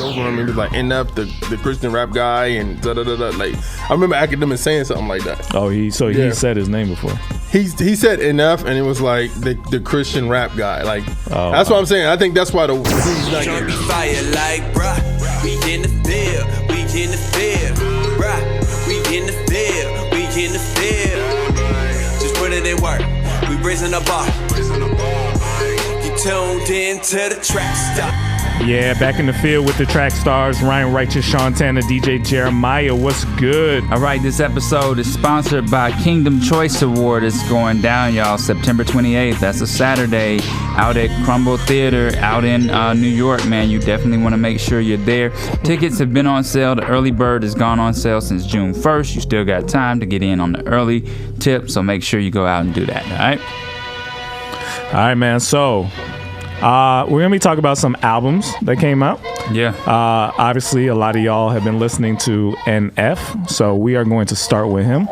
over him. He was like NF, the Christian rap guy, and da da da da. Like I remember Academic saying something like that. Oh, he said his name before. He said NF, and it was like the Christian rap guy. Like that's what I'm saying. I think that's why the he's not getting fire like bruh. We in the field, we in the field, bruh. We in the field, we in the field. Just put it in work. We raising the bar. You tuned in to the Trackstarz. Yeah, back in the field with the Trackstarz. Ryan Righteous, Sean Tanner, DJ Jeremiah. What's good? All right, this episode is sponsored by Kingdom Choice Award. It's going down, y'all, September 28th. That's a Saturday out at Crumble Theater out in New York, man. You definitely want to make sure you're there. Tickets have been on sale. The early bird has gone on sale since June 1st. You still got time to get in on the early tip, so make sure you go out and do that, all right? All right, man. So we're going to be talking about some albums that came out. Yeah. Obviously, a lot of y'all have been listening to NF, so we are going to start with him.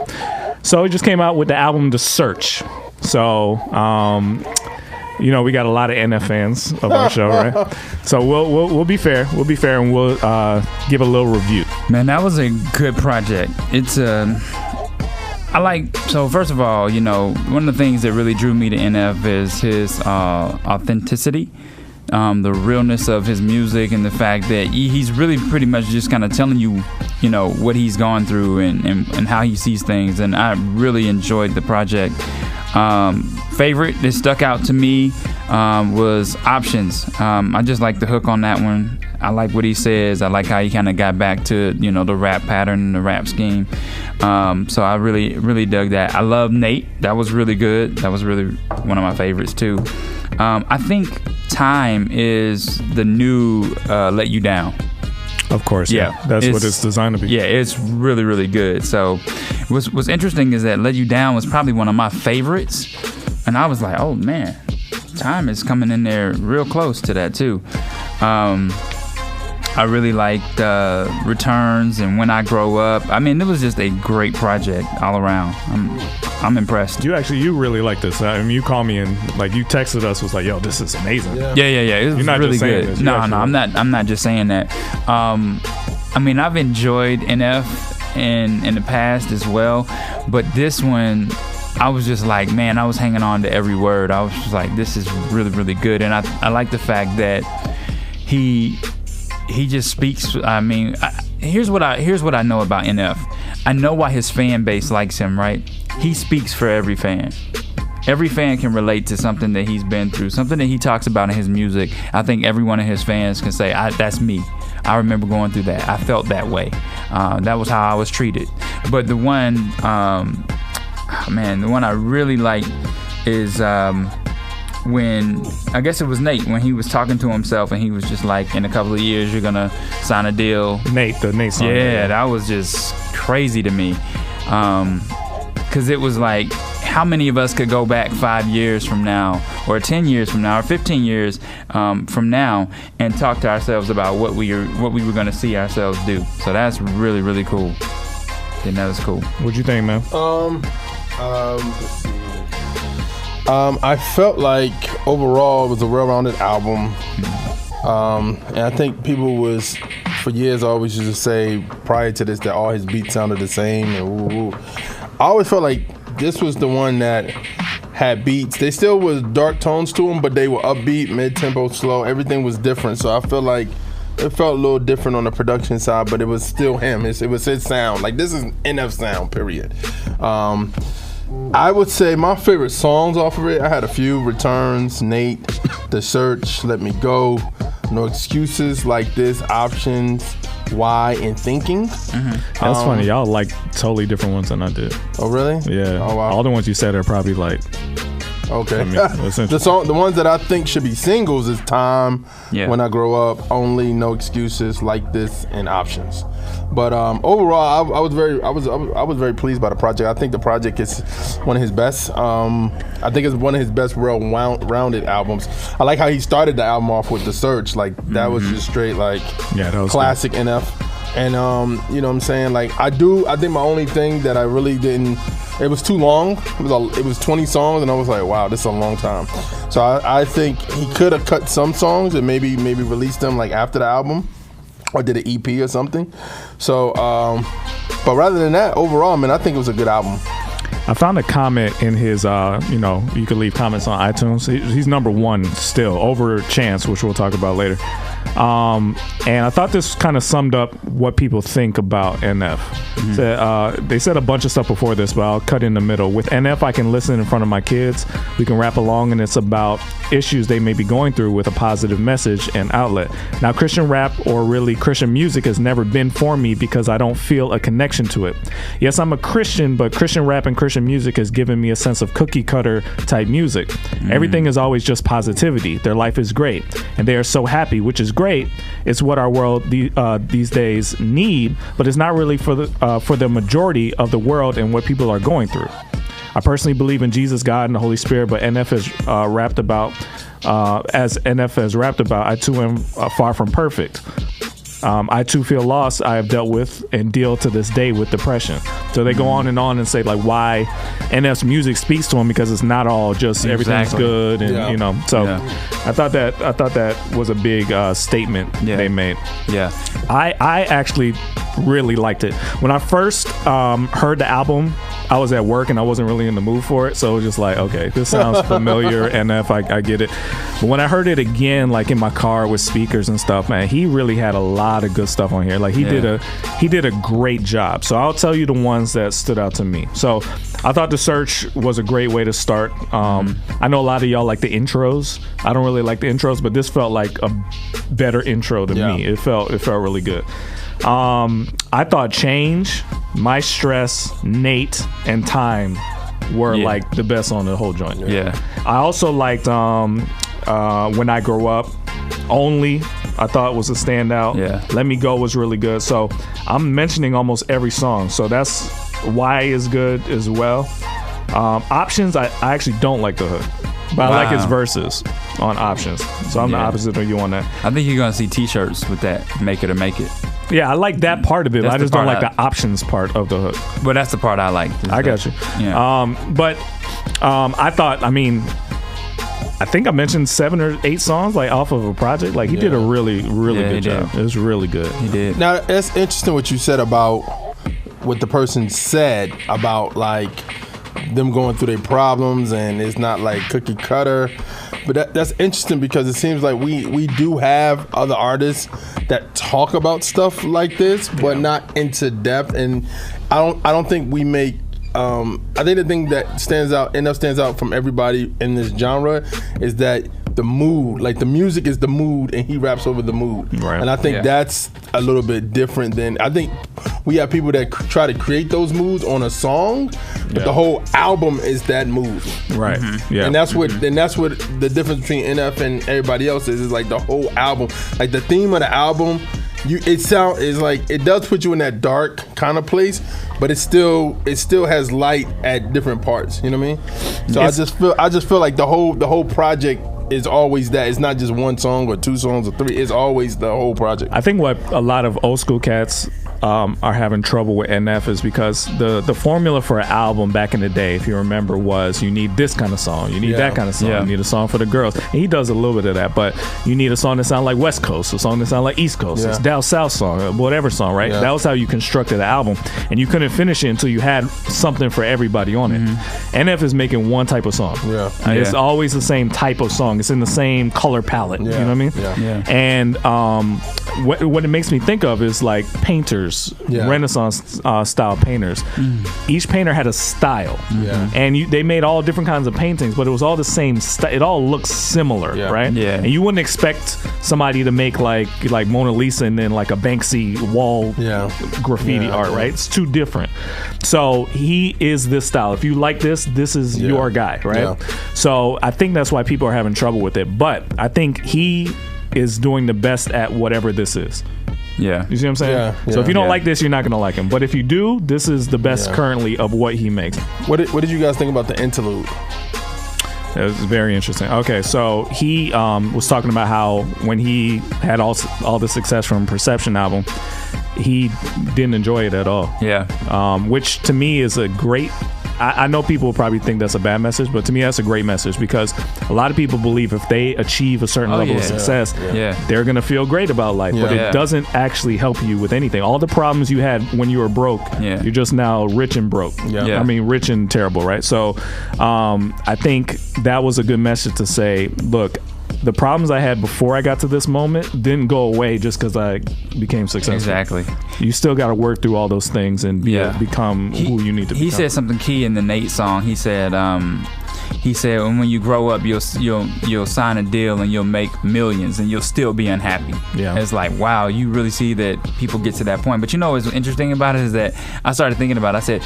So he just came out with the album The Search. So, we got a lot of NF fans of our show, right? So we'll be fair. We'll be fair, and we'll give a little review. Man, that was a good project. It's so first of all, one of the things that really drew me to NF is his authenticity, the realness of his music, and the fact that he's really pretty much just kind of telling you, what he's gone through and how he sees things. And I really enjoyed the project. Favorite that stuck out to me was Options. I just like the hook on that one. I like what he says. I like how he kind of got back to, the rap pattern and the rap scheme. So I really, really dug that. I love Nate. That was really good. That was really one of my favorites too. I think Time is the new Let You Down. Of course, yeah. That's what it's designed to be. Yeah, it's really, really good. So what's interesting is that Let You Down was probably one of my favorites. And I was like, oh man, Time is coming in there real close to that too. I really liked Returns and When I Grow Up. I mean, it was just a great project all around. I'm impressed. You really like this. I mean, you called me and you texted us, was like, "Yo, this is amazing." Yeah. It was really good. No, I'm not just saying that. I mean, I've enjoyed NF in the past as well, but this one, I was just like, man, I was hanging on to every word. I was just like, this is really, really good, and I like the fact that he just speaks. I mean, here's what I know about NF. I know why his fan base likes him, right? He speaks for every fan. Every fan can relate to something that he's been through, something that he talks about in his music. I think every one of his fans can say, that's me. I remember going through that. I felt that way. That was how I was treated. But the one I really like is when, I guess it was Nate, when he was talking to himself and he was just like, in a couple of years, you're going to sign a deal. The Nate song. Yeah, that was just crazy to me. Because it was like, how many of us could go back 5 years from now, or 10 years from now, or 15 years from now, and talk to ourselves about what we were going to see ourselves do? So that's really, really cool. And that was cool. What'd you think, man? Let's see. I felt like overall it was a well-rounded album. And I think people was, for years, always used to say prior to this that all his beats sounded the same. And I always felt like this was the one that had beats. They still was dark tones to them, but they were upbeat, mid-tempo, slow. Everything was different. So I feel like it felt a little different on the production side, but it was still him. It was his sound. Like, this is NF sound, period. I would say my favorite songs off of it, I had a few: Returns, Nate, The Search, Let Me Go, No Excuses, Like This, Options, Why, and Thinking. Mm-hmm. That's funny. Y'all like totally different ones than I did. Oh, really? Yeah. Oh, wow. All the ones you said are probably like... Okay. The ones that I think should be singles is Time, When I Grow Up, Only, No Excuses, Like This, and Options. But overall, I was very pleased by the project. I think the project is one of his best. I think it's one of his best well-rounded albums. I like how he started the album off with The Search. Like, that was just straight, like, that was classic good. NF. And you know what I'm saying? Like, I think my only thing that I really didn't, it was too long. It was 20 songs, and I was like, wow, this is a long time. So I think he could have cut some songs and maybe released them like after the album. or did an EP or something. So, but rather than that, overall, man, I think it was a good album. I found a comment in his, you can leave comments on iTunes. He's number 1 still, over Chance, which we'll talk about later. And I thought this kind of summed up what people think about NF. They said a bunch of stuff before this, but I'll cut in the middle. With NF, I can listen in front of my kids. We can rap along, and it's about issues they may be going through with a positive message and outlet. Now, Christian rap, or really Christian music, has never been for me because I don't feel a connection to it. Yes, I'm a Christian, but Christian rap and Christian music has given me a sense of cookie cutter type music. Everything is always just positivity. Their life is great, and they are so happy, which is great. It's what our world these days need, but it's not really for the majority of the world and what people are going through. I personally believe in Jesus, God, and the Holy Spirit, but NF has rapped about, I too am far from perfect. I too feel lost. I have dealt with and deal to this day with depression. So they go on and say like why NF's music speaks to him, because it's not all just everything's good and I thought that was a big statement they made. I actually really liked it. When I first heard the album, I was at work and I wasn't really in the mood for it, so it was just like, okay, this sounds familiar. NF, I get it. But when I heard it again, like in my car with speakers and stuff, man, he really had a lot of good stuff on here. Like he did a great job. So I'll tell you the ones that stood out to me. So I thought The Search was a great way to start. I know a lot of y'all like the intros. I don't really like the intros, but this felt like a better intro to me. It felt really good. I thought Change, My Stress, Nate, and Time were like the best on the whole joint. I also liked When I Grow Up, Only, I thought was a standout. Let Me Go was really good. So I'm mentioning almost every song. So that's why is good as well. Options, I actually don't like the hook, but I like his verses on Options. So I'm the opposite of you on that. I think you're going to see t-shirts with that, Make It or Make It. Yeah, I like that part of it. I just don't like the options part of the hook. But that's the part I like. I got you. But I thought, I think I mentioned 7 or 8 songs like off of a project. Like he did a really good job. It was really good. He did. Now it's interesting what you said about what the person said about like them going through their problems and it's not like cookie cutter. But that's interesting because it seems like we do have other artists that talk about stuff like this, but not into depth. And I don't think we make. I think the thing that stands out from everybody in this genre is that the mood, like the music is the mood, and he raps over the mood. Right. And I think that's a little bit different than I think we have people that try to create those moods on a song, but the whole album is that mood. Right. Yeah. And that's what the difference between NF and everybody else is like the whole album. Like the theme of the album, it does put you in that dark kind of place, but it still has light at different parts. You know what I mean? So I just feel like the whole project is always that. It's not just one song or 2 songs or 3. It's always the whole project. I think what a lot of old school cats are having trouble with NF is because the formula for an album back in the day, if you remember, was you need this kind of song, you need that kind of song, you need a song for the girls. And he does a little bit of that, but you need a song that sounds like West Coast, a song that sounds like East Coast, it's down South song, whatever song, right? That was how you constructed the album, and you couldn't finish it until you had something for everybody on it. NF is making one type of song. It's always the same type of song. It's in the same color palette. You know what I mean? And what it makes me think of is like painters, Renaissance style painters. Each painter had a style, and they made all different kinds of paintings, but it was all the same style. It all looks similar, right? And you wouldn't expect somebody to make like Mona Lisa and then like a Banksy wall graffiti art, right? It's too different. So he is this style. If you like this is your guy, right? So I think that's why people are having trouble with it, but I think he is doing the best at whatever this is. You see what I'm saying? So if you don't like this, you're not going to like him. But if you do, this is the best currently of what he makes. What did you guys think about the interlude? It was very interesting. Okay, so he was talking about how when he had all the success from Perception album, he didn't enjoy it at all. Which to me is a great I know people will probably think that's a bad message, but to me that's a great message, because a lot of people believe if they achieve a certain level of success, they're gonna feel great about life, but it doesn't actually help you with anything. All the problems you had when you were broke, you're just now rich and broke. I mean, rich and terrible, right? So I think that was a good message to say, look, the problems I had before I got to this moment didn't go away just because I became successful. Exactly. You still got to work through all those things and become who you need to be. He said something key in the Nate song. He said when you grow up, you'll sign a deal and you'll make millions and you'll still be unhappy. It's like, wow, you really see that people get to that point. But you know what's interesting about it is that I started thinking about it. I said,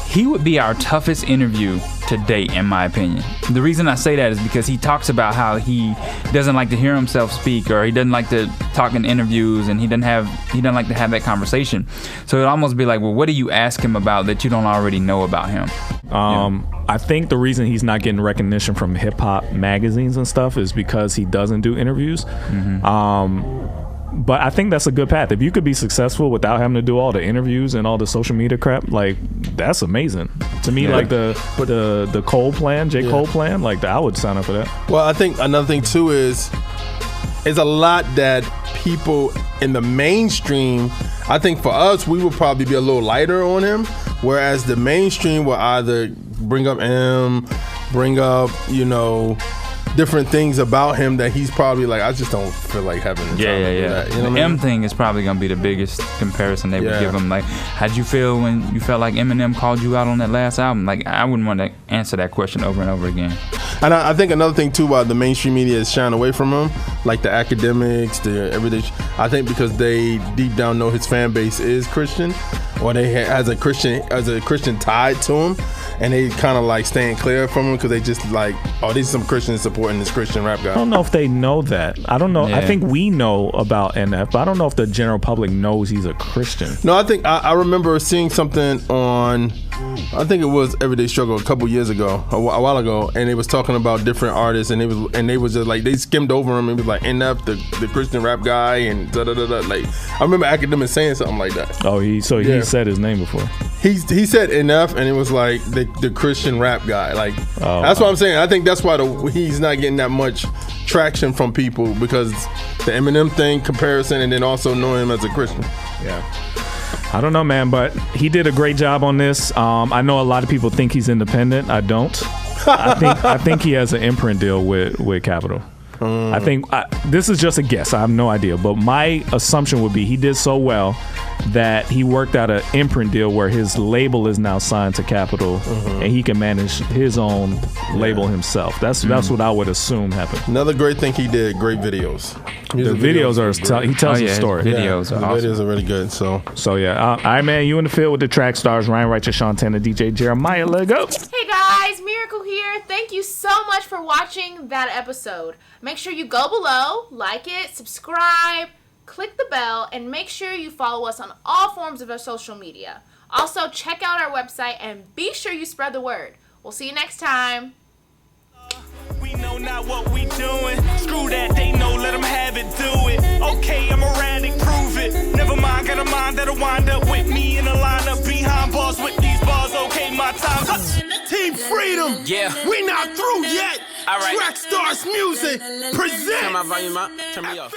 he would be our toughest interview to date, in my opinion. The reason I say that is because he talks about how he doesn't like to hear himself speak, or he doesn't like to talk in interviews, and he doesn't like to have that conversation. So it'd almost be like, well, what do you ask him about that you don't already know about him? I think the reason he's not getting recognition from hip hop magazines and stuff is because he doesn't do interviews. But I think that's a good path. If you could be successful without having to do all the interviews and all the social media crap, like, that's amazing. To me, like the Cole plan, J. Cole plan, like, I would sign up for that. Well, I think another thing too is a lot that people in the mainstream, I think for us, we would probably be a little lighter on him, whereas the mainstream will either bring up M, bring up, different things about him that he's probably like, I just don't feel like having the time to do that. You know the what I mean? M thing is probably gonna be the biggest comparison they would give him. Like, how'd you feel when you felt like Eminem called you out on that last album? Like, I wouldn't want to answer that question over and over again. And I think another thing too, while the mainstream media is shying away from him, like the academics, the everything, I think because they deep down know his fan base is Christian, or they has a Christian tied to him, and they kind of like staying clear from him because they just like, oh, these are some Christians supporting this Christian rap guy. I don't know if they know that. I don't know. I think we know about NF, but I don't know if the general public knows he's a Christian. No, I think I remember seeing something on, I think it was Everyday Struggle a couple years ago, a while ago, and they was talking about different artists, and they was just like, they skimmed over him and was like, NF, the Christian rap guy, and da da da da. Like, I remember academics saying something like that. Oh, he said his name before. He said NF, and it was like the Christian rap guy. Like, that's what I'm saying. I think that's why he's not getting that much traction from people, because the Eminem thing comparison, and then also knowing him as a Christian. Yeah. I don't know, man, but he did a great job on this. I know a lot of people think he's independent. I don't. I think he has an imprint deal with Capitol. I think this is just a guess. I have no idea, but my assumption would be he did so well that he worked out an imprint deal where his label is now signed to Capitol, and he can manage his own label himself. That's what I would assume happened. Another great thing he did, great videos. The videos are he tells a story. Videos are awesome. Videos are really good. So yeah. All right, man. You in the field with the Trackstarz, Ryan Righteous, Sean Tanner, DJ Jeremiah. Let's go. Hey guys, Miracle here. Thank you so much for watching that episode. Make sure you go below, like it, subscribe, click the bell, and make sure you follow us on all forms of our social media. Also, check out our website and be sure you spread the word. We'll see you next time. We know not what we doing. Screw that, they know, let them have it, do it. Okay, I'm erratic, prove it. Never mind, got a mind that'll wind up with me in a lineup behind bars with these bars. Okay, my time's up. Team Freedom. Yeah. We not through yet. All right. Trackstarz Music presents. Turn my volume up, turn me off.